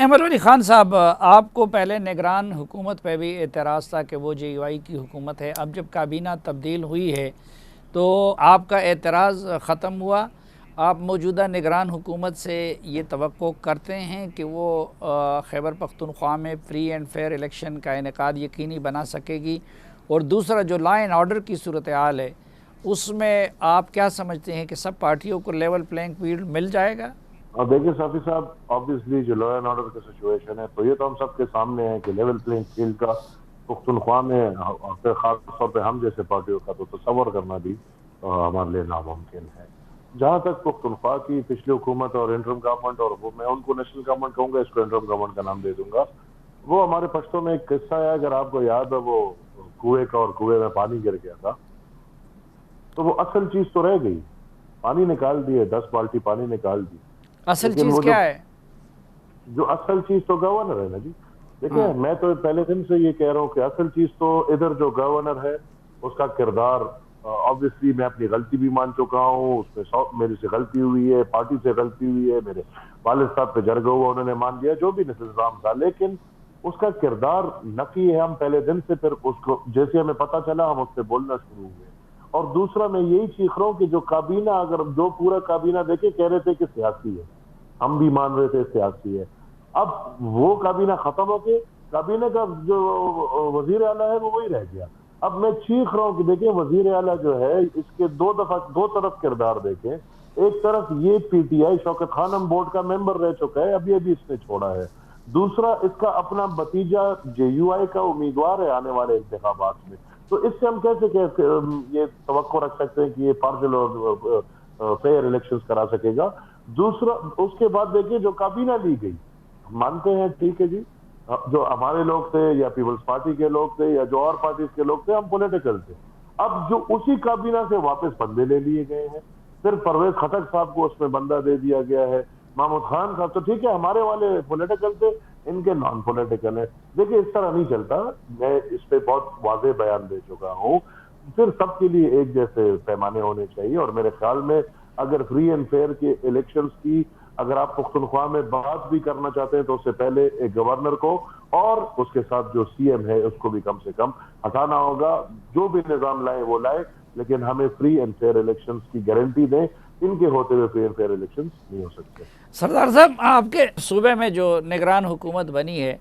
احمد ولی خان صاحب، آپ کو پہلے نگران حکومت پہ بھی اعتراض تھا کہ وہ جے یو آئی کی حکومت ہے، اب جب کابینہ تبدیل ہوئی ہے تو آپ کا اعتراض ختم ہوا؟ آپ موجودہ نگران حکومت سے یہ توقع کرتے ہیں کہ وہ خیبر پختونخوا میں فری اینڈ فیئر الیکشن کا انعقاد یقینی بنا سکے گی؟ اور دوسرا، جو لا اینڈ آرڈر کی صورتحال ہے اس میں آپ کیا سمجھتے ہیں کہ سب پارٹیوں کو لیول پلینگ فیلڈ مل جائے گا؟ دیکھیں صافی صاحب، آبویسلی جو لا اینڈ آرڈر کی سچویشن ہے تو یہ تو ہم سب کے سامنے ہے کہ لیول پلینگ فیلڈ کا پختونخوا میں خاص طور پہ ہم جیسے پارٹیوں کا تو تصور کرنا بھی ہمارے لیے ناممکن ہے۔ جہاں تک پختونخوا کی پچھلی حکومت اور انٹرم گورنمنٹ، اور وہ میں ان کو نیشنل گورنمنٹ کہوں گا، اس کو انٹرم گورنمنٹ کا نام دے دوں گا، وہ ہمارے پشتوں میں ایک قصہ ہے، اگر آپ کو یاد ہے، وہ کنویں کا، اور کنویں میں پانی گر گیا تھا تو وہ اصل چیز تو رہ گئی، پانی نکال دیے، 10 بالٹی پانی نکال دی، اصل چیز کیا ہے؟ جو اصل چیز تو گورنر ہے نا جی۔ دیکھیں، میں تو پہلے دن سے یہ کہہ رہا ہوں کہ اصل چیز تو ادھر جو گورنر ہے اس کا کردار، آبویسلی میں اپنی غلطی بھی مان چکا ہوں، اس میں میری سے غلطی ہوئی ہے، پارٹی سے غلطی ہوئی ہے، میرے والد صاحب پہ جرگا ہوا، انہوں نے مان لیا، جو بھی نظام تھا، لیکن اس کا کردار نفی ہے۔ ہم پہلے دن سے پھر اس کو جیسے ہمیں پتہ چلا ہم اس سے بولنا شروع ہوئے۔ اور دوسرا، میں یہی چیخ رہا ہوں کہ جو کابینہ، اگر جو پورا کابینہ دیکھے، کہہ رہے تھے کہ سیاسی ہے، ہم بھی مان رہے تھے سیاسی ہے، اب وہ کابینہ ختم ہو کے کابینہ کا جو وزیر اعلیٰ ہے وہ وہی رہ گیا۔ اب میں چیخ رہا ہوں کہ دیکھیں، وزیر اعلیٰ جو ہے اس کے دو طرف کردار دیکھیں۔ ایک طرف یہ P T I, Shaukat Khan board کا ممبر رہ چکا ہے، ابھی اس نے چھوڑا ہے۔ دوسرا، اس کا اپنا بھتیجا جے یو آئی کا امیدوار ہے آنے والے انتخابات میں، تو اس سے ہم کیسے یہ توقع رکھ سکتے ہیں کہ یہ پارشل اور فیئر الیکشنز کرا سکے گا؟ دوسرا، اس کے بعد دیکھیں جو کابینہ لی گئی، مانتے ہیں ٹھیک ہے جی، جو ہمارے لوگ تھے یا پیپلز پارٹی کے لوگ تھے یا جو اور پارٹیز کے لوگ تھے، ہم پولیٹیکل تھے، اب جو اسی کابینہ سے واپس بندے لے لیے گئے ہیں، پھر پرویز خٹک صاحب کو اس میں بندہ دے دیا گیا ہے، محمود خان صاحب تو ٹھیک ہے ہمارے والے پولیٹیکل تھے، ان کے نان پولیٹیکل ہے۔ دیکھیں، اس طرح نہیں چلتا، میں اس پہ بہت واضح بیان دے چکا ہوں۔ پھر سب کے لیے ایک جیسے پیمانے ہونے چاہیے، اور میرے خیال میں اگر فری اینڈ فیئر کے الیکشنز کی اگر آپ پختونخوا میں بات بھی کرنا چاہتے ہیں تو اس سے پہلے ایک گورنر کو اور اس کے ساتھ جو سی ایم ہے اس کو بھی کم سے کم ہٹانا ہوگا۔ جو بھی نظام لائے وہ لائے، لیکن ہمیں فری اینڈ فیئر الیکشنز کی گارنٹی دیں، ان کے ہوتے ہوئے فری اینڈ فیئر الیکشنز نہیں ہو سکتے۔ سردار صاحب، آپ کے صوبے میں جو نگران حکومت بنی ہے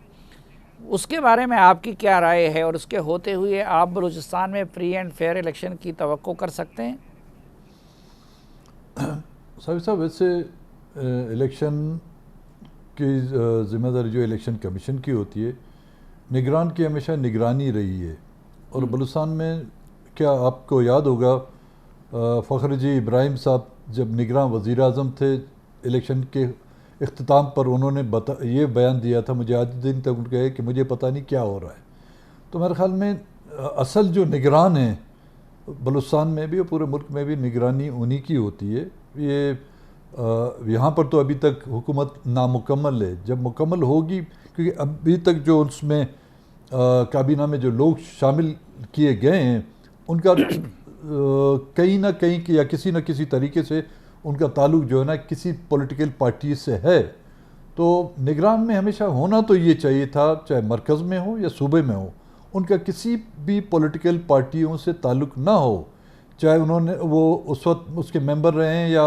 اس کے بارے میں آپ کی کیا رائے ہے، اور اس کے ہوتے ہوئے آپ بلوچستان میں فری اینڈ فیئر الیکشن کی توقع کر سکتے ہیں؟ صاحب ویسے الیکشن کی ذمہ داری جو الیکشن کمیشن کی ہوتی ہے، نگران کی ہمیشہ نگرانی رہی ہے، اور بلوچستان میں کیا آپ کو یاد ہوگا فخر جی ابراہیم صاحب جب نگران وزیر اعظم تھے، الیکشن کے اختتام پر انہوں نے یہ بیان دیا تھا، مجھے آج دن تک ان کا ہے کہ مجھے پتہ نہیں کیا ہو رہا ہے۔ تو میرے خیال میں اصل جو نگران ہیں بلوچستان میں بھی اور پورے ملک میں بھی، نگرانی انہی کی ہوتی ہے۔ یہ یہاں پر تو ابھی تک حکومت نامکمل ہے، جب مکمل ہوگی، کیونکہ ابھی تک جو اس میں کابینہ میں جو لوگ شامل کیے گئے ہیں ان کا کہیں نہ کہیں یا کسی نہ کسی طریقے سے ان کا تعلق جو ہے نا کسی پولیٹیکل پارٹی سے ہے، تو نگران میں ہمیشہ ہونا تو یہ چاہیے تھا، چاہے مرکز میں ہو یا صوبے میں ہو، ان کا کسی بھی پولیٹیکل پارٹیوں سے تعلق نہ ہو، چاہے انہوں نے وہ اس وقت اس کے ممبر رہے ہیں یا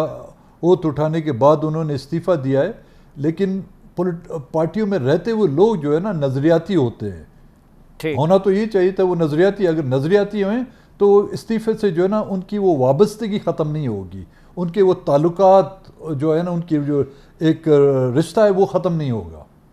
اوتھ اٹھانے کے بعد انہوں نے استعفیٰ دیا ہے، لیکن پارٹیوں میں رہتے ہوئے لوگ جو ہے نا نظریاتی ہوتے ہیں۔ ہونا تو یہ چاہیے تھا وہ نظریاتی، اگر نظریاتی ہوئیں تو استعفے سے جو ہے نا ان کی وہ وابستگی ختم نہیں ہوگی، ان کے وہ تعلقات جو ہے نا ان کی جو ایک رشتہ ہے وہ ختم نہیں ہوگا۔